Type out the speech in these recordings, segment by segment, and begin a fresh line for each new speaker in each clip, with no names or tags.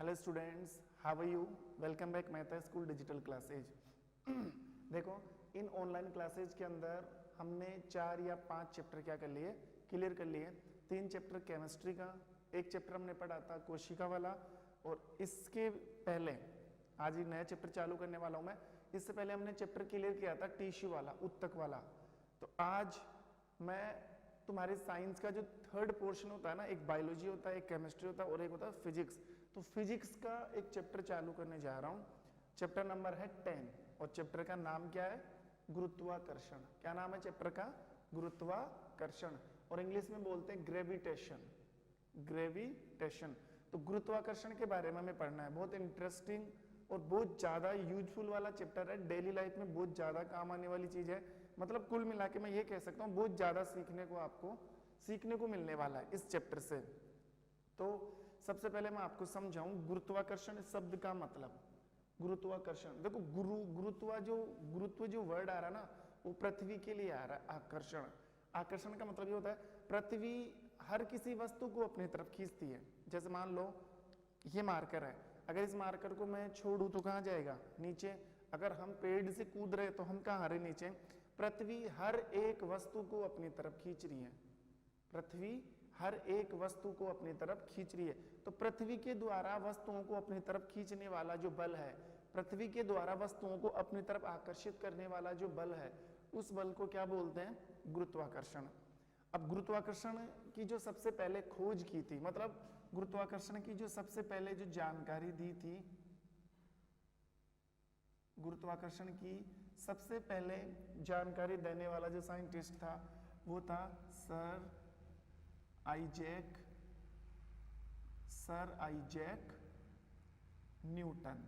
Hello students, how are you? Welcome back Mehta school digital classes. देखो, इन online classes के अंदर हमने 4 या 5 चैप्टर क्या कर लिए, क्लियर कर लिए। 3 चैप्टर केमिस्ट्री का, एक चैप्टर हमने पढ़ा था कोशिका वाला, और इसके पहले आज ही नया चैप्टर चालू करने वाला हूं मैं। इससे पहले हमने चैप्टर क्लियर किया था टिश्यू वाला, उत्तक वाला। तो आज मैं तुम्हारे साइंस का जो थर्ड पोर्शन होता है ना, एक बायोलॉजी होता है, एक केमिस्ट्री होता है और एक होता है फिजिक्स। तो फिजिक्स का एक चैप्टर चालू करने जा रहा हूँ। चैप्टर नंबर है 10 और चैप्टर का नाम क्या है? गुरुत्वाकर्षण। क्या नाम है चैप्टर का? गुरुत्वाकर्षण, और इंग्लिश में बोलते हैं ग्रेविटेशन। ग्रेविटेशन। तो गुरुत्वाकर्षण के बारे में हमें पढ़ना है। बहुत इंटरेस्टिंग और बहुत ज्यादा यूजफुल वाला चैप्टर है। डेली लाइफ में बहुत ज्यादा काम आने वाली चीज है। मतलब कुल मिला के मैं ये कह सकता हूँ बहुत ज्यादा सीखने को मिलने वाला है इस चैप्टर से। तो सबसे पहले मैं आपको समझाऊं गुरुत्वाकर्षण शब्द का मतलब। गुरुत्वाकर्षण, देखो गुरुत्व जो वर्ड आ रहा है ना, वो पृथ्वी के लिए आ रहा है। आकर्षण, आकर्षण का मतलब ये होता है पृथ्वी हर किसी वस्तु को अपनी तरफ खींचती है। जैसे मान लो ये मार्कर है, अगर इस मार्कर को मैं छोड़ू तो कहाँ जाएगा? नीचे। अगर हम पेड़ से कूद रहे तो हम कहाँ आ रहे? नीचे। पृथ्वी हर एक वस्तु को अपनी तरफ खींच रही है। पृथ्वी हर एक वस्तु को अपनी तरफ खींच रही है। तो पृथ्वी के द्वारा वस्तुओं को अपनी तरफ खींचने वाला जो बल है, पृथ्वी के द्वारा वस्तुओं को अपनी तरफ आकर्षित करने वाला जो बल है, उस बल को क्या बोलते हैं? गुरुत्वाकर्षण। अब गुरुत्वाकर्षण की जो सबसे पहले खोज की थी, मतलब गुरुत्वाकर्षण की जो सबसे पहले जो जानकारी दी थी, गुरुत्वाकर्षण की सबसे पहले जानकारी देने वाला जो साइंटिस्ट था वो था sir Isaac Newton.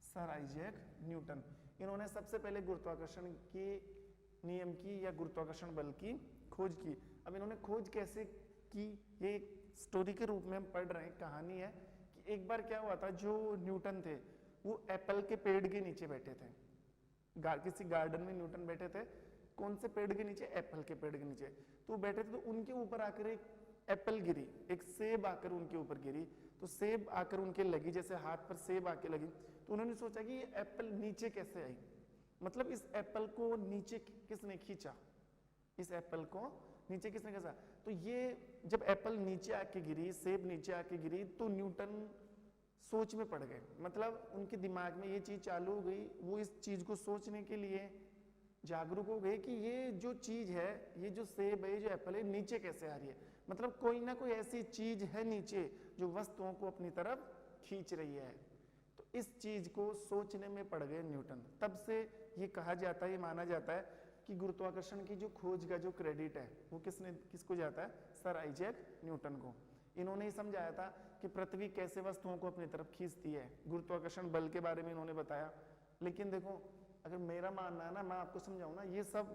Sir Isaac Newton, इन्होंने सबसे पहले गुरुत्वाकर्षण के नियम की या गुरुत्वाकर्षण बल की खोज की। अब इन्होंने खोज कैसे की, ये स्टोरी के रूप में हम पढ़ रहे हैं। कहानी है कि एक बार क्या हुआ था, जो न्यूटन थे वो एप्पल के पेड़ के नीचे बैठे थे। किसी गार्डन में न्यूटन बैठे थे। कौन से पेड़ के नीचे? एप्पल के पेड़ के नीचे। तो बैठे थे, तो उनके ऊपर आकर एक एप्पल गिरी, एक सेब आकर उनके ऊपर गिरी। तो सेब आकर उनके लगी, जैसे हाथ पर सेब आके लगी। तो उन्होंने सोचा कि ये एप्पल नीचे कैसे आई, मतलब इस एप्पल को नीचे किसने खींचा, इस एप्पल को नीचे किसने खींचा। तो ये जब एप्पल नीचे आके गिरी, सेब नीचे आके गिरी, तो न्यूटन सोच में पड़ गए। मतलब उनके दिमाग में ये चीज चालू हो गई, वो इस चीज को सोचने के लिए जागरूक हो गए कि ये जो चीज है, ये जो सेब है, ये जो एप्पल है, नीचे कैसे आ रही है। मतलब कोई ना कोई ऐसी चीज है नीचे जो वस्तुओं को अपनी तरफ खींच रही है। तो इस चीज को सोचने में पड़ गए न्यूटन। तब से ये कहा जाता है, ये माना जाता है कि गुरुत्वाकर्षण की जो खोज का जो क्रेडिट है वो किसको जाता है? सर आइजैक न्यूटन को। इन्होंने ही समझाया था कि पृथ्वी कैसे वस्तुओं को अपनी तरफ खींचती है। गुरुत्वाकर्षण बल के बारे में इन्होंने बताया। लेकिन देखो, अगर मेरा मानना है ना, मैं आपको समझाऊं ना, ये सब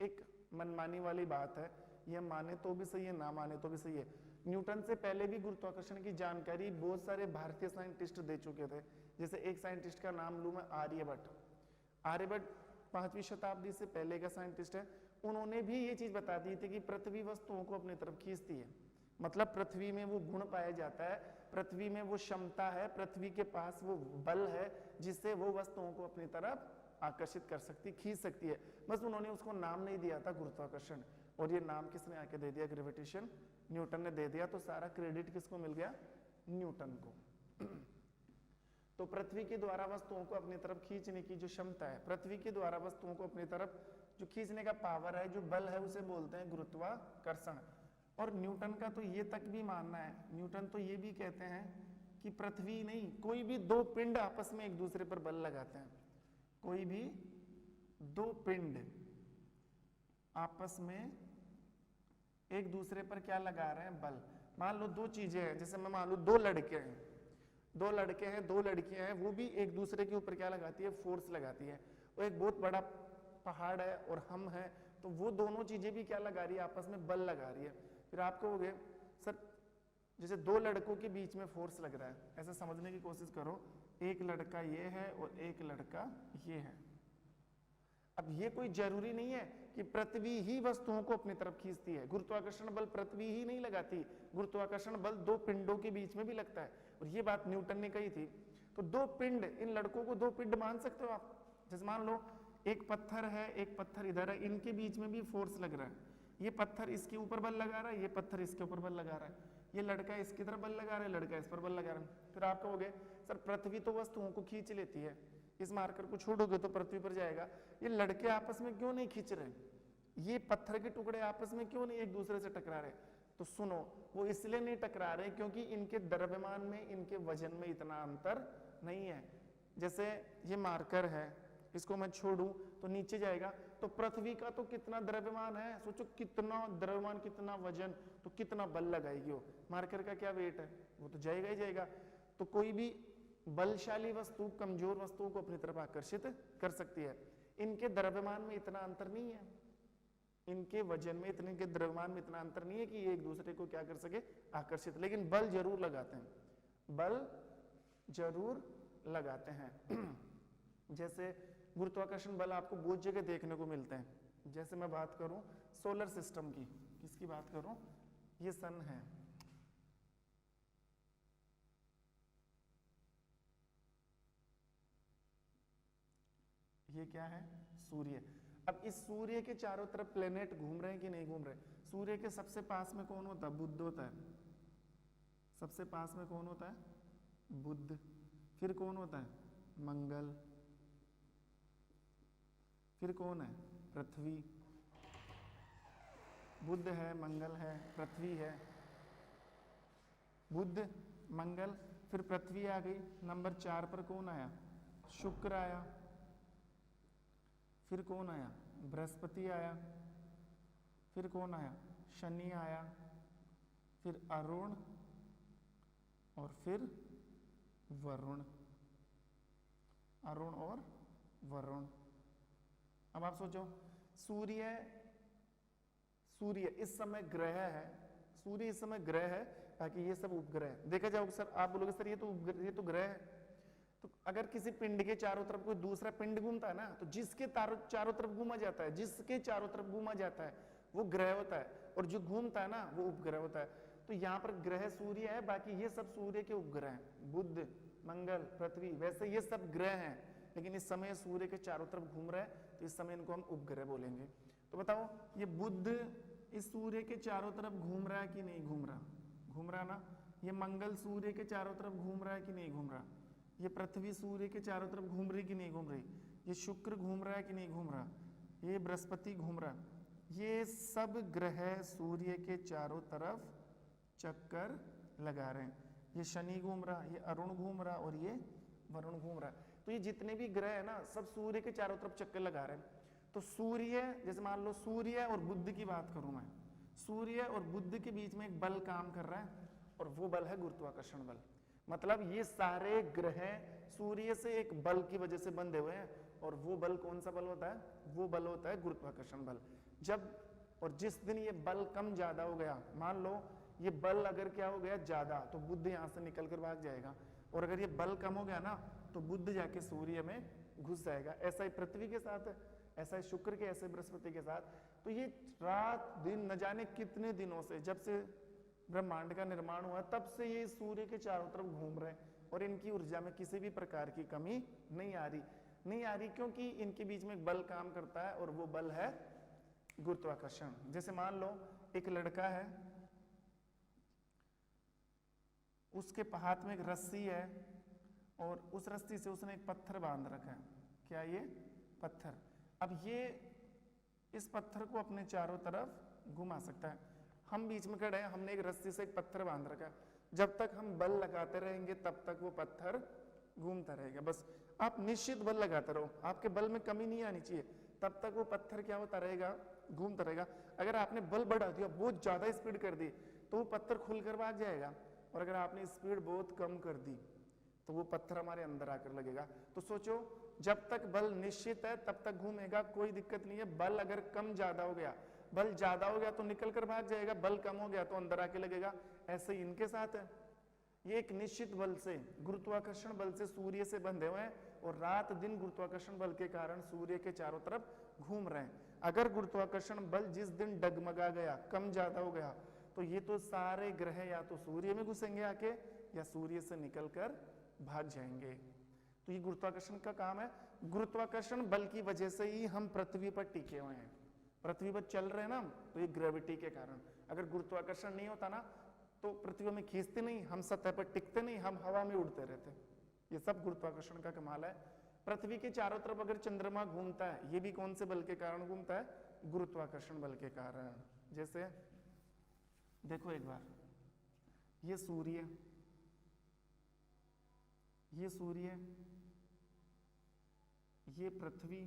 एक मनमानी वाली बात है। ये माने तो भी सही है, ना माने तो भी सही है। न्यूटन से पहले भी गुरुत्वाकर्षण की जानकारी बहुत सारे भारतीय साइंटिस्ट दे चुके थे। जैसे एक साइंटिस्ट का नाम लूं मैं, आर्यभट्ट। आर्यभट्ट 5वीं शताब्दी से पहले का साइंटिस्ट है। उन्होंने भी ये चीज बता दी थी कि पृथ्वी वस्तुओं को अपनी तरफ खींचती है। मतलब पृथ्वी में वो गुण पाया जाता है, पृथ्वी में वो क्षमता है, पृथ्वी के पास वो बल है जिससे वो वस्तुओं को अपनी तरफ आकर्षित कर सकती, खींच सकती है। बस उन्होंने उसको नाम नहीं दिया था गुरुत्वाकर्षण, और ये नाम किसने आके दे दिया? ग्रेविटेशन। न्यूटन ने दे दिया। तो सारा क्रेडिट किसको मिल गया? न्यूटन को। तो पृथ्वी के द्वारा वस्तुओं को अपनी तरफ खींचने की जो क्षमता है, पृथ्वी के द्वारा वस्तुओं को अपनी तरफ जो खींचने का पावर है, जो बल है, उसे बोलते हैं गुरुत्वाकर्षण। और न्यूटन का तो ये तक भी मानना है, न्यूटन तो ये भी कहते हैं कि पृथ्वी नहीं, कोई भी 2 पिंड आपस में एक दूसरे पर बल लगाते हैं। कोई भी 2 पिंड आपस में एक दूसरे पर क्या लगा रहे हैं? बल। मान लो 2 चीजें हैं, जैसे मैं मान लो 2 लड़के हैं, 2 लड़के हैं, 2 लड़कियां हैं, वो भी एक दूसरे के ऊपर क्या लगाती है? फोर्स लगाती है। वो एक बहुत बड़ा पहाड़ है और हम हैं, तो वो दोनों चीजें भी क्या लगा रही है? आपस में बल लगा रही है। फिर आप कहोगे सर, जैसे 2 लड़कों के बीच में फोर्स लग रहा है, ऐसा समझने की कोशिश करो। एक लड़का ये है और एक लड़का ये है। अब ये कोई जरूरी नहीं है कि पृथ्वी ही वस्तुओं को अपनी तरफ खींचती है, गुरुत्वाकर्षण बल पृथ्वी ही नहीं लगाती, गुरुत्वाकर्षण बल दो पिंडों के बीच में भी लगता है, और ये बात न्यूटन ने कही थी। तो दो पिंड, इन लड़कों को दो पिंड मान सकते हो आप। जैसे मान लो एक पत्थर है, एक पत्थर इधर है, इनके बीच में भी फोर्स लग रहा है, ये पत्थर इसके ऊपर बल लगा रहा है, ये पत्थर इसके ऊपर बल लगा रहा है, ये लड़का इसकी तरफ बल लगा रहा है, लड़का इस पर बल लगा रहा है। फिर आप कहोगे सर पृथ्वी तो वस्तुओं को खींच लेती है, इस मार्कर को छोड़ोगे तो पृथ्वी पर जाएगा, ये लड़के आपस में क्यों नहीं खींच रहे, ये पत्थर के टुकड़े आपस में क्यों नहीं एक दूसरे से टकरा रहे? तो सुनो, वो इसलिए नहीं टकरा रहे क्योंकि इनके द्रव्यमान में, इनके वजन में इतना अंतर नहीं है। जैसे ये मार्कर है, इसको मैं छोड़ूं तो नीचे जाएगा, तो पृथ्वी का तो कितना द्रव्यमान है, सोचो कितना द्रव्यमान, कितना वजन, तो कितना बल लगाएगी वो, मार्कर का क्या वेट है, वो तो जाएगा ही जाएगा। तो कोई भी बलशाली वस्तु कमजोर वस्तुओं को अपनी तरफ आकर्षित कर सकती है। इनके द्रव्यमान में इतना अंतर नहीं है, इनके वजन में, इतने के द्रव्यमान में इतना अंतर नहीं है कि ये एक दूसरे को क्या कर सके, आकर्षित, लेकिन बल जरूर लगाते हैं, बल जरूर लगाते हैं। जैसे गुरुत्वाकर्षण बल आपको बहुत जगह देखने को मिलते हैं। जैसे मैं बात करूं सोलर सिस्टम की, किसकी बात करूं, ये सन है, ये क्या है, सूर्य। अब इस सूर्य के चारों तरफ प्लेनेट घूम रहे हैं कि नहीं घूम रहे? सूर्य के सबसे पास में कौन होता है, बुध होता है, सबसे पास में कौन होता है, बुध। फिर कौन होता है, मंगल। फिर कौन है, पृथ्वी। बुध है, मंगल है, पृथ्वी है, बुध मंगल, फिर पृथ्वी आ गई। नंबर 4 पर कौन आया, शुक्र आया। फिर कौन आया, बृहस्पति आया। फिर कौन आया, शनि आया। फिर अरुण, और फिर वरुण, अरुण और वरुण। अब आप सोचो, सूर्य, सूर्य इस समय ग्रह है, सूर्य इस समय ग्रह है, ताकि ये सब उपग्रह देखा जाओगे। सर आप बोलोगे सर ये तो ग्रह है, तो अगर किसी पिंड के चारों तरफ कोई दूसरा पिंड घूमता है ना, तो जिसके चारों तरफ घूमा जाता है, जिसके चारों तरफ घूमा जाता है वो ग्रह होता है, और जो घूमता है ना वो उपग्रह होता है। तो यहाँ पर ग्रह सूर्य है, बाकी ये सब सूर्य के उपग्रह हैं, बुध, मंगल, पृथ्वी। वैसे ये सब ग्रह हैं, लेकिन इस समय सूर्य के चारों तरफ घूम रहे हैं, तो इस समय इनको हम उपग्रह बोलेंगे। तो बताओ, ये बुध इस सूर्य के चारों तरफ घूम रहा है कि नहीं घूम रहा, घूम रहा ना। ये मंगल सूर्य के चारों तरफ घूम रहा है कि नहीं घूम रहा। ये पृथ्वी सूर्य के चारों तरफ घूम रही कि नहीं घूम रही। ये शुक्र घूम रहा है कि नहीं घूम रहा। ये बृहस्पति घूम रहा है। ये सब ग्रह सूर्य के चारों तरफ चक्कर लगा रहे हैं। ये शनि घूम रहा, ये अरुण घूम रहा, और ये वरुण घूम रहा है। तो ये जितने भी ग्रह है ना, सब सूर्य के चारों तरफ चक्कर लगा रहे हैं। तो सूर्य, जैसे मान लो सूर्य और बुध की बात करूं मैं, सूर्य और बुध के बीच में एक बल काम कर रहा है, और वो बल है गुरुत्वाकर्षण बल। मतलब ये सारे ग्रह सूर्य से एक बल की वजह से बंधे हुए हैं, और वो बल कौन सा बल होता है, वो बल होता है गुरुत्वाकर्षण बल। जब और जिस दिन ये बल कम ज्यादा हो गया, मान लो ये बल अगर क्या हो गया ज्यादा, तो बुध यहाँ से निकल कर भाग जाएगा, और अगर ये बल कम हो गया ना, तो बुध जाके सूर्य में घुस जाएगा। ऐसा ही पृथ्वी के साथ है, ऐसा ही शुक्र के, ऐसे बृहस्पति के साथ। तो ये रात दिन न जाने कितने दिनों से, जब से ब्रह्मांड का निर्माण हुआ, तब से ये सूर्य के चारों तरफ घूम रहे हैं, और इनकी ऊर्जा में किसी भी प्रकार की कमी नहीं आ रही, क्योंकि इनके बीच में एक बल काम करता है, और वो बल है गुरुत्वाकर्षण। जैसे मान लो एक लड़का है, उसके हाथ में एक रस्सी है, और उस रस्सी से उसने एक पत्थर बांध रखा है। क्या ये पत्थर, अब ये इस पत्थर को अपने चारों तरफ घुमा सकता है। हम बीच में खड़े हैं, हमने एक रस्सी से एक पत्थर बांध रखा है, जब तक हम बल लगाते रहेंगे तब तक वो पत्थर घूमता रहेगा। बस आप निश्चित बल लगाते रहो, आपके बल में कमी नहीं आनी चाहिए, तब तक वो पत्थर क्या होता रहेगा, घूमता रहेगा। अगर आपने बल बढ़ा दिया, बहुत ज्यादा स्पीड कर दी, तो वो पत्थर खुलकर भाग जाएगा, और अगर आपने स्पीड बहुत कम कर दी, तो वो पत्थर हमारे अंदर आकर लगेगा। तो सोचो, जब तक बल निश्चित है तब तक घूमेगा, कोई दिक्कत नहीं है। बल अगर कम ज्यादा हो गया, बल ज्यादा हो गया तो निकल कर भाग जाएगा, बल कम हो गया तो अंदर आके लगेगा। ऐसे ही इनके साथ है, ये एक निश्चित बल से, गुरुत्वाकर्षण बल से सूर्य से बंधे हुए हैं और रात दिन गुरुत्वाकर्षण बल के कारण सूर्य के चारों तरफ घूम रहे हैं। अगर गुरुत्वाकर्षण बल जिस दिन डगमगा गया, कम ज्यादा हो गया, तो ये तो सारे ग्रह या तो सूर्य में घुसेंगे आके या सूर्य से निकलकर भाग जाएंगे। तो ये गुरुत्वाकर्षण का काम है। गुरुत्वाकर्षण बल की वजह से ही हम पृथ्वी पर टिके हुए हैं, पृथ्वी पर चल रहे हैं ना, तो ये ग्रेविटी के कारण। अगर गुरुत्वाकर्षण नहीं होता ना तो पृथ्वी में खींचते नहीं, हम सतह पर टिकते नहीं, हम हवा में उड़ते रहते। ये सब गुरुत्वाकर्षण का कमाल है। पृथ्वी के चारों तरफ अगर चंद्रमा घूमता है, ये भी कौन से बल के कारण घूमता है? गुरुत्वाकर्षण बल के कारण। जैसे देखो एक बार, ये सूर्य, ये पृथ्वी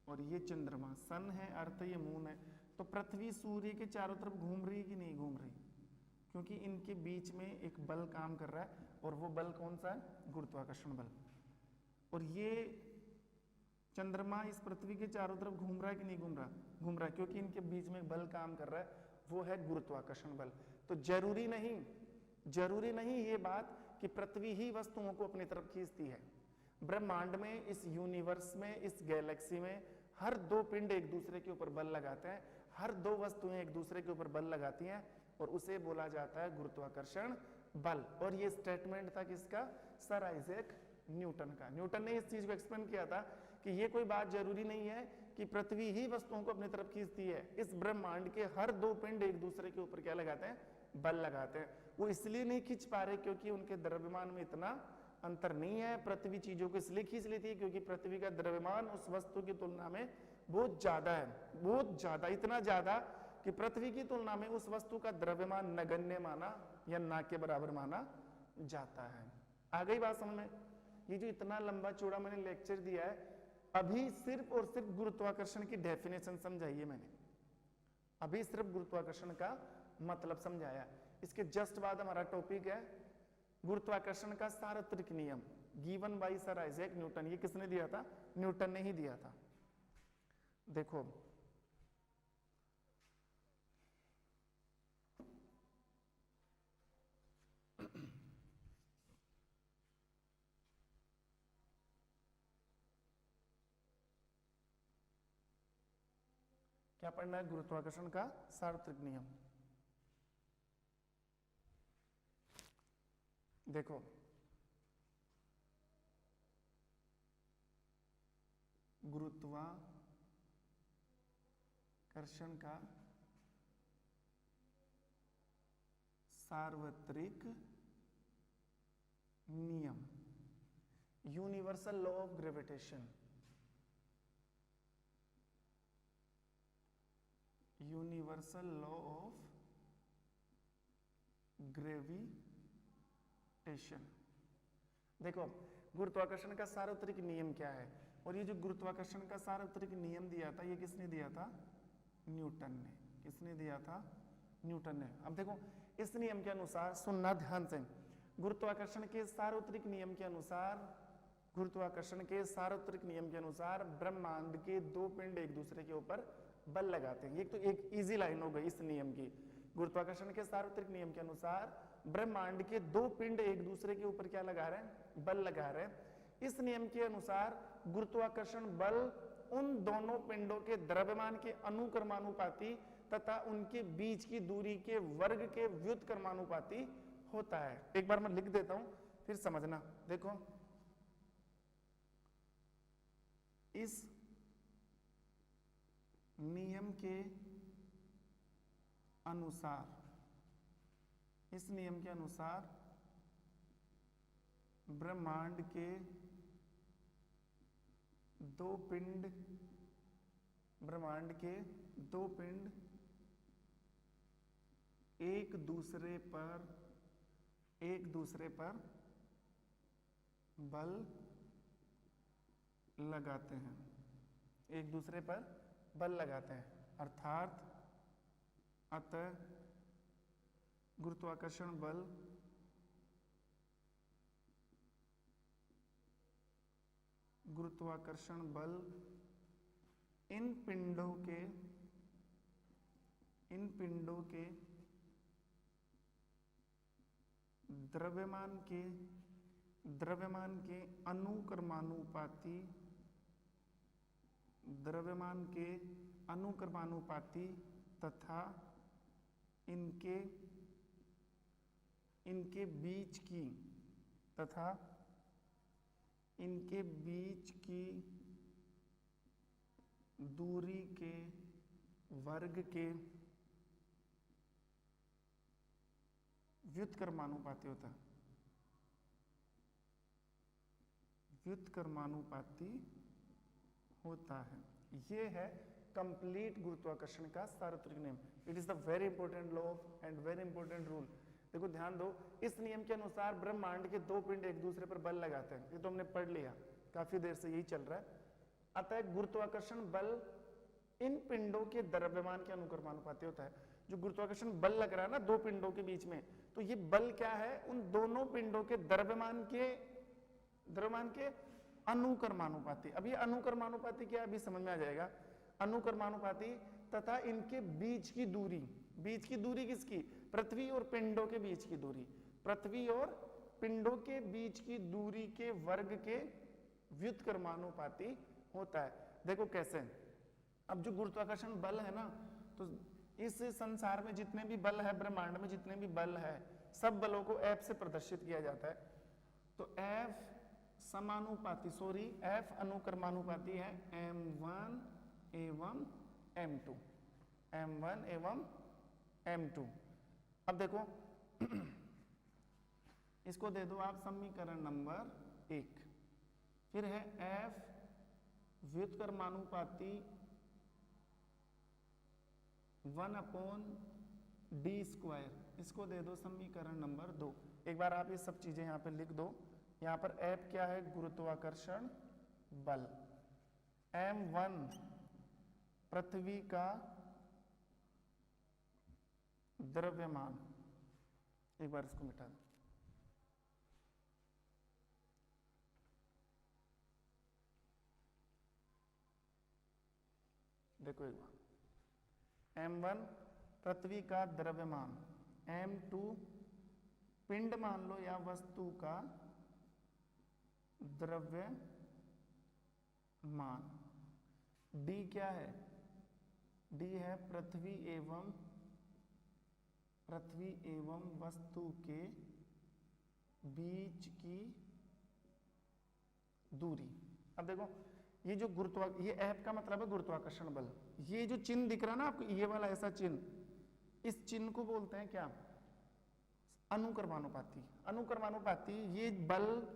और ये चंद्रमा, सन है, अर्थ ये मून है। तो पृथ्वी सूर्य के चारों तरफ घूम रही कि नहीं घूम रही? क्योंकि इनके बीच में एक बल काम कर रहा है, और वो बल कौन सा है? गुरुत्वाकर्षण बल। और ये चंद्रमा इस पृथ्वी के चारों तरफ घूम रहा है कि नहीं घूम रहा? घूम रहा है, क्योंकि इनके बीच में एक बल काम कर रहा है, वो है गुरुत्वाकर्षण बल। तो जरूरी नहीं ये बात कि पृथ्वी ही वस्तुओं को अपनी तरफ खींचती है। ब्रह्मांड में, इस यूनिवर्स में, इस गैलेक्सी में हर दो पिंड एक दूसरे के ऊपर बल लगाते हैं, हर दो वस्तुएं एक दूसरे के ऊपर बल लगाती हैं, और उसे बोला जाता है गुरुत्वाकर्षण बल। और ये स्टेटमेंट था किसका? सर आइजैक न्यूटन का। न्यूटन ने इस चीज को एक्सप्लेन किया था कि ये कोई बात जरूरी नहीं है कि पृथ्वी ही वस्तुओं को अपनी तरफ खींचती है, इस ब्रह्मांड के हर दो पिंड एक दूसरे के ऊपर क्या लगाते हैं? बल लगाते हैं। वो इसलिए नहीं खींच पा रहे क्योंकि उनके द्रव्यमान में इतना अंतर नहीं है। पृथ्वी चीजों को इसलिए खींच लेती है क्योंकि पृथ्वी का द्रव्यमान उस वस्तु की तुलना में बहुत ज्यादा है, बहुत ज्यादा, इतना ज्यादा कि पृथ्वी की तुलना में उस वस्तु का द्रव्यमान नगण्य माना या ना के बराबर माना जाता है। आ गई बात समझ में? ये जो इतना लंबा चौड़ा मैंने लेक्चर दिया है, अभी सिर्फ और सिर्फ गुरुत्वाकर्षण की डेफिनेशन समझाई है मैंने, अभी सिर्फ गुरुत्वाकर्षण का मतलब समझाया। इसके जस्ट बाद हमारा टॉपिक है गुरुत्वाकर्षण का सार्वत्रिक नियम, given by sir Isaac Newton. ये किसने दिया था? न्यूटन ने ही दिया था। देखो क्या पढ़ना है? गुरुत्वाकर्षण का सार्वत्रिक नियम। देखो गुरुत्वाकर्षण का सार्वत्रिक नियम, universal law of gravitation, universal law of gravitation. देखो गुरुत्वाकर्षण का सार्वत्रिक नियम क्या है, और ये जो गुरुत्वाकर्षण का सार्वत्रिक नियम दिया था, ये किसने दिया था? न्यूटन ने। किसने दिया था? न्यूटन ने। अब देखो इस नियम के अनुसार, सुनना ध्यान से, गुरुत्वाकर्षण के सार्वत्रिक नियम के अनुसार, गुरुत्वाकर्षण के सार्वत्रिक नियम के अनुसार ब्रह्मांड के दो पिंड एक दूसरे के ऊपर बल लगाते हैं। ये तो एक इजी लाइन हो गई इस नियम की। गुरुत्वाकर्षण के सार्वत्रिक नियम के अनुसार ब्रह्मांड के दो पिंड एक दूसरे के ऊपर क्या लगा रहे हैं? बल लगा रहे हैं। इस नियम के अनुसार गुरुत्वाकर्षण बल उन दोनों पिंडों के द्रव्यमान के अनुक्रमानुपाती तथा उनके बीच की दूरी के वर्ग के व्युत्क्रमानुपाती होता है। एक बार मैं लिख देता हूं फिर समझना। देखो इस नियम के अनुसार, इस नियम के अनुसार ब्रह्मांड के दो पिंड, ब्रह्मांड के दो पिंड एक दूसरे पर बल लगाते हैं, एक दूसरे पर बल लगाते हैं। अर्थात अतः गुरुत्वाकर्षण बल इन पिंडों के द्रव्यमान के अनुक्रमानुपाती, द्रव्यमान के अनुक्रमानुपाती तथा इनके बीच की दूरी के वर्ग के व्युत्क्रमानुपाती होता है, व्युत्क्रमानुपाती होता है। ये है कंप्लीट गुरुत्वाकर्षण का सार्वत्रिक नियम। It is the very important law and very important rule. देखो ध्यान दो, इस नियम के अनुसार ब्रह्मांड के दो पिंड एक दूसरे पर बल लगाते हैं, ये तो हमने पढ़ लिया, काफी देर से यही चल रहा है। अतः गुरुत्वाकर्षण बल इन पिंडों के द्रव्यमान के अनुक्रमानुपाती होता है। जो गुरुत्वाकर्षण बल लग रहा है ना दो पिंडों के बीच में, तो ये बल क्या है, उन दोनों पिंडों के द्रव्यमान के अनुक्रमानुपाती। अब ये अनुक्रमानुपाती क्या, अभी समझ में आ जाएगा। अनुक्रमानुपाती तथा इनके बीच की दूरी किसकी, पृथ्वी और पिंडों के बीच की दूरी, पृथ्वी और पिंडों के बीच की दूरी के वर्ग के व्युत्क्रमानुपाती होता है। देखो कैसे, अब जो गुरुत्वाकर्षण बल है ना, तो इस संसार में जितने भी बल है, ब्रह्मांड में जितने भी बल है, सब बलों को F से प्रदर्शित किया जाता है। तो F समानुपाती, F अनुक्रमानुपाती है M1 एवं M2, M1 एवं M2। अब देखो इसको दे दो आप समीकरण नंबर 1। फिर है F व्युत्क्रमानुपाती 1/d², इसको दे दो समीकरण नंबर 2। एक बार आप ये सब चीजें यहाँ पे लिख दो। यहाँ पर F क्या है, गुरुत्वाकर्षण बल, M1 पृथ्वी का द्रव्यमान। एक बार इसको मिटा दो। देखो एक बार, M1 पृथ्वी का द्रव्यमान, M2 पिंड मान लो या वस्तु का द्रव्यमान, D क्या है, D है पृथ्वी एवं वस्तु के बीच की दूरी। अब देखो ये जो ये F का मतलब है गुरुत्वाकर्षण बल। ये जो चिन्ह दिख रहा है ना आपको, ये वाला ऐसा चिन्ह, इस चिन्ह को बोलते हैं क्या, अनुक्रमानुपाती। अनुक्रमानुपाती ये बल,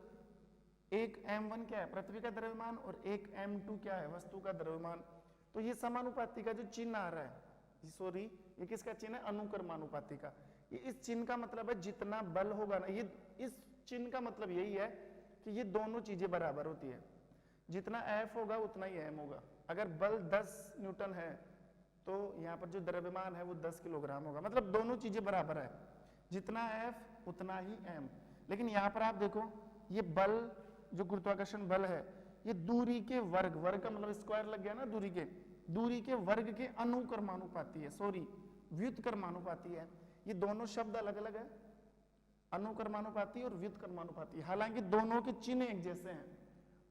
एक M1 क्या है, पृथ्वी का द्रव्यमान, और एक M2 क्या है, वस्तु का द्रव्यमान। तो ये समानुपाती का जो चिन्ह आ रहा है, ये किसका चिन्ह है, अनुक्रमानुपाती का। ये इस चिन्ह का मतलब है जितना बल होगा ना, ये इस चिन्ह का मतलब यही है कि ये दोनों चीजें बराबर होती है। जितना F होगा उतना ही M होगा। अगर बल 10 न्यूटन है तो यहाँ पर जो द्रव्यमान है वो 10 किलोग्राम होगा, मतलब दोनों चीजें बराबर है, जितना F उतना ही M। लेकिन यहाँ पर आप देखो, ये बल जो गुरुत्वाकर्षण बल है, ये दूरी के वर्ग का मतलब स्क्वायर लग गया ना, दूरी के वर्ग के अनुक्रमानुपाती है, व्युत्क्रमानुपाती है। ये दोनों शब्द अलग अलग है, अनुक्रमानुपाती और व्युत्क्रमानुपाती। हालांकि दोनों के चिन्ह एक जैसे हैं,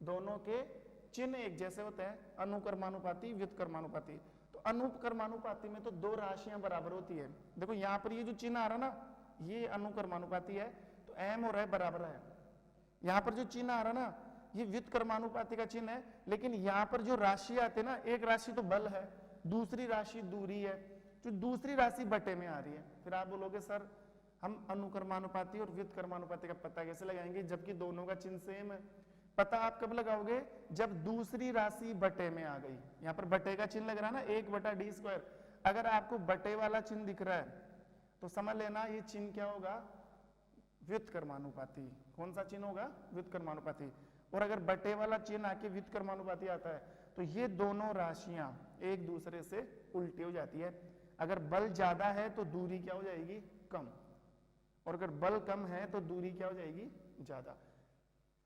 दोनों के चिन्ह एक जैसे होते हैं, अनुक्रमानुपाती व्युत्क्रमानुपाती। तो अनुक्रमानुपाती में तो दो राशियां बराबर होती है। देखो यहाँ पर ये जो चिन्ह आ रहा ना, ये अनुक्रमानुपाती है, तो M और F बराबर है। यहाँ पर जो चिन्ह आ रहा ना, ये व्युत्क्रमानुपाती का चिन्ह है, लेकिन यहाँ पर जो राशि आते हैं ना, एक राशि तो बल है, दूसरी राशि दूरी है, जो दूसरी राशि बटे में आ रही है। फिर आप बोलोगे सर हम अनुक्रमानुपाती और व्युत्क्रमानुपाती का पता कैसे लगाएंगे, जबकि दोनों का चिन्ह सेम है। पता आप कब लगाओगे, जब दूसरी राशि बटे में आ गई। यहाँ पर बटे का चिन्ह लग रहा है ना, 1/d²। अगर आपको बटे वाला चिन्ह दिख रहा है तो समझ लेना ये चिन्ह क्या होगा, व्युत्क्रमानुपाती। कौन सा चिन्ह होगा, व्युत्क्रमानुपाती। और अगर बटे वाला चिन्ह आके व्युत्क्रमानुपाती आता है तो ये दोनों राशियां एक दूसरे से उल्टी हो जाती है। अगर बल ज्यादा है तो दूरी क्या हो जाएगी, कम, और अगर बल कम है तो दूरी क्या हो जाएगी, ज्यादा।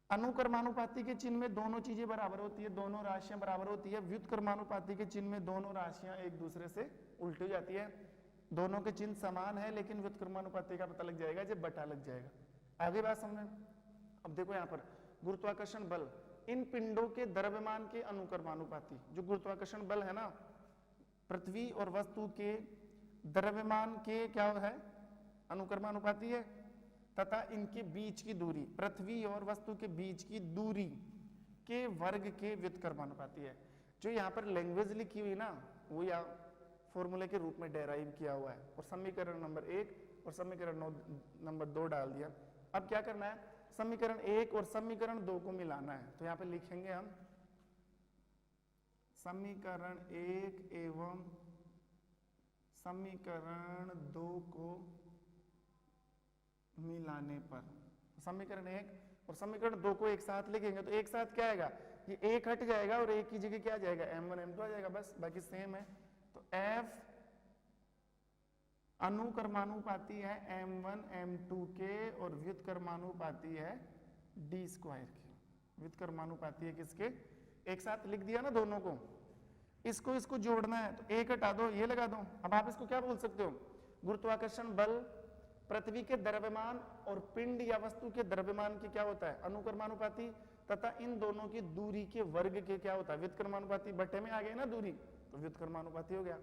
अनुक्रमानुपाती के चिन्ह में दोनों चीजें बराबर होती है, दोनों राशियां बराबर होती है। व्युत्क्रमानुपाती के चिन्ह में दोनों राशियां एक दूसरे से उल्टी हो जाती है। दोनों के चिन्ह समान है, लेकिन व्युत्क्रमानुपाती का पता लग जाएगा जब बटा लग जाएगा। आगे बात समझ में। अब देखो यहाँ पर गुरुत्वाकर्षण बल इन पिंडों के द्रव्यमान के अनुक्रमानुपाती। जो गुरुत्वाकर्षण बल है ना, पृथ्वी और वस्तु के द्रव्यमान के क्या है, अनुक्रमानुपाती है, तथा इनके बीच की दूरी, पृथ्वी और वस्तु के बीच की दूरी के वर्ग के व्युत्क्रमानुपाती है। जो यहाँ पर लैंग्वेज लिखी हुई ना, वो या फॉर्मूले के रूप में डेराइव किया हुआ है, और समीकरण नंबर 1 और समीकरण नंबर 2 डाल दिया। अब क्या करना है, समीकरण 1 और समीकरण 2 को मिलाना है। तो यहाँ पे लिखेंगे हम समीकरण 1 एवं समीकरण 2 को मिलाने पर, समीकरण 1 और समीकरण 2 को एक साथ लिखेंगे तो एक साथ क्या आएगा, ये एक हट जाएगा और एक की जगह क्या आ जाएगा, m1 m2 आ जाएगा, बस बाकी सेम है। तो f अनुक्रमानुपाती है m1 m2 के और व्युत्क्रमानुपाती है d स्क्वायर के। व्युत्क्रमानुपाती है किसके, एक साथ लिख दिया ना दोनों को, इसको जोड़ना है तो एक हटा दो, ये लगा दो। अब आप इसको क्या बोल सकते हो, गुरुत्वाकर्षण बल पृथ्वी के द्रव्यमान और पिंड या वस्तु के द्रव्यमान के क्या होता है, अनुक्रमानुपाती, तथा इन दोनों की दूरी के वर्ग के क्या होता है, व्युत्क्रमानुपाती। बट्टे में आ गए ना दूरी, तो व्युत्क्रमानुपाती हो गया।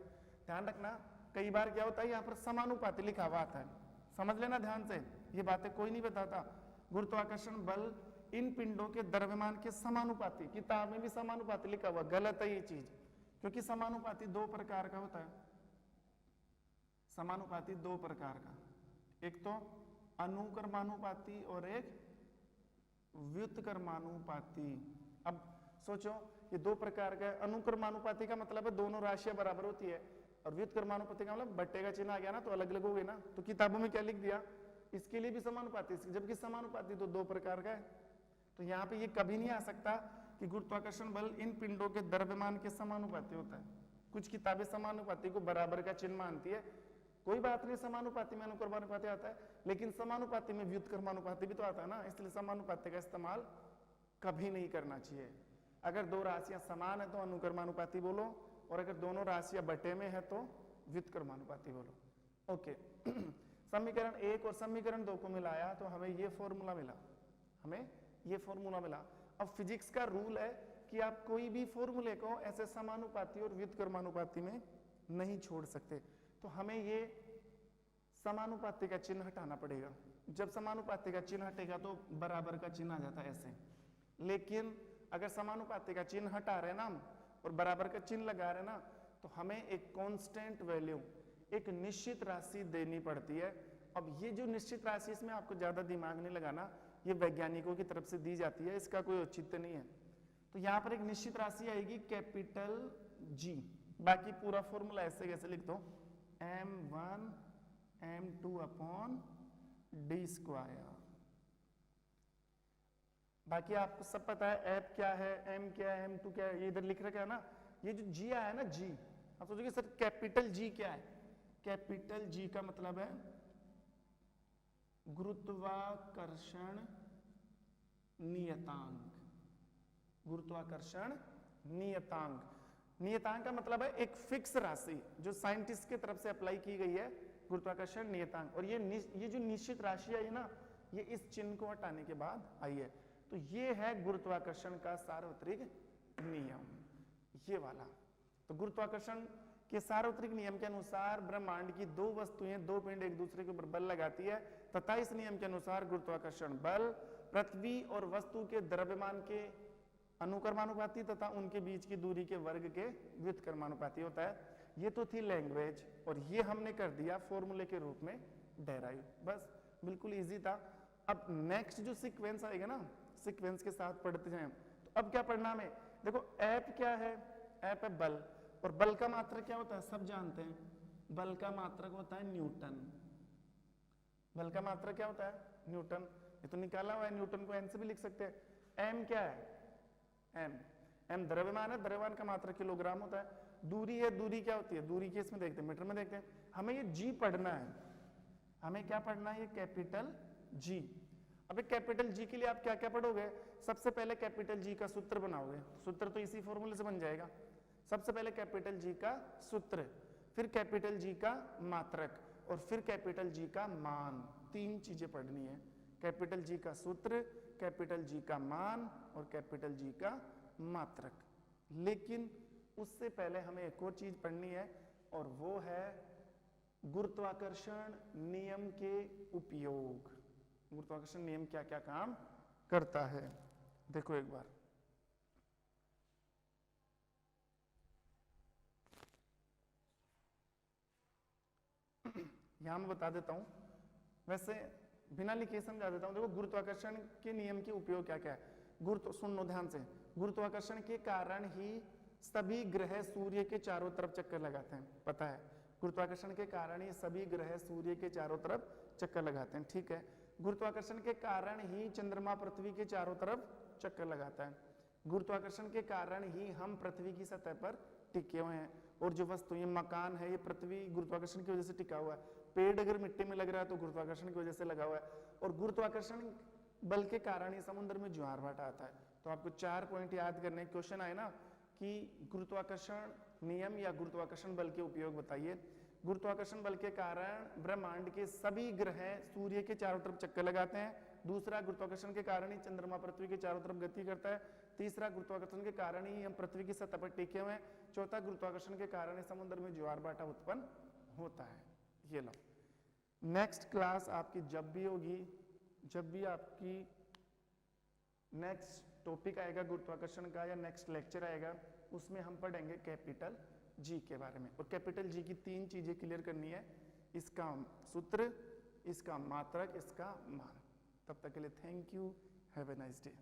ध्यान रखना, कई बार क्या होता है यहाँ पर समानुपाती लिखा हुआ आता है, समझ लेना ध्यान से, ये बातें कोई नहीं बताता। गुरुत्वाकर्षण बल इन पिंडों के द्रव्यमान के समानुपाती, किताब में भी समानुपाती लिखा हुआ, गलत है ये चीज, क्योंकि समानुपाती दो प्रकार का होता है। समानुपाती दो प्रकार का, एक तो अनुक्रमानुपाती और एक व्युत्क्रमानुपाती। अब सोचो ये दो प्रकार का है। अनुक्रमानुपाती का मतलब है दोनों राशियां बराबर होती है, और व्युत्क्रमानुपाती का मतलब बट्टे का चिन्ह आ गया ना, तो अलग अलग हो गए ना। तो किताबों में क्या लिख दिया, इसके लिए भी समानुपाती, जबकि समानुपाती तो दो प्रकार का है। तो यहाँ पे ये कभी नहीं आ सकता कि गुरुत्वाकर्षण बल इन पिंडों के द्रव्यमान के समानुपाती होता है। कुछ किताबें समानुपाती को बराबर का चिन्ह मानती है, कोई बात नहीं, समानुपाती में अनुक्रमानुपाती आता है, लेकिन समानुपाती में व्युत्क्रमानुपाती भी तो आता है ना, इसलिए समानुपाती का इस्तेमाल कभी नहीं करना चाहिए। अगर दो राशियां समान है तो अनुक्रमानुपाती बोलो, और अगर दोनों राशियां बटे में है तो व्युत्क्रमानुपाती बोलो। ओके समीकरण 1 और समीकरण 2 को मिलाया तो हमें ये फॉर्मूला मिला, हमें ये फॉर्मूला मिला। अब फिजिक्स का रूल है कि आप कोई भी फॉर्मूले को ऐसे समानुपाती और व्युत्क्रमानुपाती में नहीं छोड़ सकते। तो हमें ये समानुपाती का चिन्ह हटाना पड़ेगा। जब समानुपाती का चिन्ह हटेगा तो बराबर का चिन्ह आ जाता है ऐसे, लेकिन अगर समानुपाती का चिन्ह हटा रहे ना हम और बराबर का चिन्ह लगा रहे ना, तो हमें एक कांस्टेंट वैल्यू, एक निश्चित राशि देनी पड़ती है। अब ये जो निश्चित राशि, इसमें आपको ज्यादा दिमाग नहीं लगाना, ये वैज्ञानिकों की तरफ से दी जाती है, इसका कोई औचित्य नहीं है। तो यहाँ पर एक निश्चित राशि आएगी कैपिटल G, बाकी पूरा फॉर्मूला ऐसे कैसे लिख दो, m1 m2 upon d square. बाकी आपको सब पता है, f क्या है, m क्या है, m2 क्या है, ये इधर लिख रखा है ना। ये जो G आया है ना G, आप सोचोगे सर कैपिटल G क्या है, कैपिटल G का मतलब है गुरुत्वाकर्षण नियतांक। गुरुत्वाकर्षण नियतांक, नियतांक का मतलब है एक फिक्स राशि जो साइंटिस्ट की तरफ से अप्लाई की गई है, गुरुत्वाकर्षण नियतांक। और ये जो निश्चित राशि आई ना, ये इस चिन्ह को हटाने के बाद आई है। तो ये है गुरुत्वाकर्षण का सार्वत्रिक नियम, ये वाला। तो गुरुत्वाकर्षण के सार्वत्रिक नियम के अनुसार ब्रह्मांड की दो वस्तुएं, दो पिंड एक दूसरे के ऊपर बल लगाती है, तथा इस नियम के अनुसार गुरुत्वाकर्षण बल पृथ्वी और वस्तु के द्रव्यमान के अनुक्रमानुपाती तथा उनके बीच की दूरी के वर्ग के व्युत्क्रमानुपाती होता है। ये तो थी लैंग्वेज, और ये हमने कर दिया फॉर्मूले के रूप में डेराइव, बस बिल्कुल इजी था। अब नेक्स्ट जो सीक्वेंस आएगा ना, सीक्वेंस के साथ पढ़ते जाएं। तो अब क्या पढ़ना हमें, देखो एप क्या है, एप है बल, और बल का मात्रक क्या होता है सब जानते हैं, बल का मात्रक होता है न्यूटन। बल का मात्रक क्या होता है, न्यूटन। ये तो निकाला हुआ है, न्यूटन को एन से भी लिख सकते हैं। एम क्या है, एम द्रव्यमान है, द्रव्यमान का मात्रक किलोग्राम होता है। दूरी है, दूरी क्या होती है, दूरी केस में देखते हैं, मीटर में देखते हैं। हमें ये जी पढ़ना है, हमें क्या पढ़ना है, ये कैपिटल जी। अब कैपिटल जी के लिए आप क्या क्या पढ़ोगे, सबसे पहले कैपिटल जी का सूत्र बनाओगे, सूत्र तो इसी फॉर्मूले से बन जाएगा। सबसे पहले कैपिटल जी का सूत्र, फिर कैपिटल जी का मात्रक, और फिर कैपिटल जी का मान। तीन चीजें पढ़नी है, कैपिटल जी का सूत्र, कैपिटल जी का मान और कैपिटल जी का मात्रक। लेकिन उससे पहले हमें एक और चीज पढ़नी है और वो है गुरुत्वाकर्षण नियम के उपयोग। गुरुत्वाकर्षण नियम क्या क्या काम करता है, देखो एक बार। यहां मैं बता देता हूं, वैसे बिना लिखे समझा देता हूं। देखो गुरुत्वाकर्षण के नियम के उपयोग क्या क्या है। सुनो ध्यान से। गुरुत्वाकर्षण के कारण ही सभी ग्रह सूर्य के चारों तरफ चक्कर लगाते हैं, पता है। गुरुत्वाकर्षण के कारण ही सभी ग्रह सूर्य के चारों तरफ चक्कर लगाते हैं, ठीक है। गुरुत्वाकर्षण के कारण ही चंद्रमा पृथ्वी के चारों तरफ चक्कर लगाता है। गुरुत्वाकर्षण के कारण ही हम पृथ्वी की सतह पर टिके हुए हैं। और जो वस्तु, ये मकान है, ये पृथ्वी गुरुत्वाकर्षण की वजह से टिका हुआ है। पेड़ अगर मिट्टी में लग रहा है तो गुरुत्वाकर्षण की वजह से लगा हुआ है। और गुरुत्वाकर्षण बल के कारण ही समुद्र में ज्वार भाटा आता है। तो आपको 4 पॉइंट याद करने। क्वेश्चन आए ना कि गुरुत्वाकर्षण नियम या गुरुत्वाकर्षण बल के उपयोग बताइए। गुरुत्वाकर्षण बल के कारण ब्रह्मांड के सभी ग्रह सूर्य के चारों तरफ चक्कर लगाते हैं। दूसरा, गुरुत्वाकर्षण के कारण ही चंद्रमा पृथ्वी के चारों तरफ गति करता है। तीसरा, गुरुत्वाकर्षण के कारण ही हम पृथ्वी की सतह पर टिके हुए हैं। चौथा, गुरुत्वाकर्षण के कारण समुद्र में ज्वार भाटा उत्पन्न होता है। ये लो, नेक्स्ट क्लास आपकी जब भी होगी, जब भी आपकी नेक्स्ट टॉपिक आएगा गुरुत्वाकर्षण का या नेक्स्ट लेक्चर आएगा, उसमें हम पढ़ेंगे कैपिटल जी के बारे में। और कैपिटल जी की 3 चीजें क्लियर करनी है, इसका सूत्र, इसका मात्रक, इसका मान। तब तक के लिए thank you, have a nice day.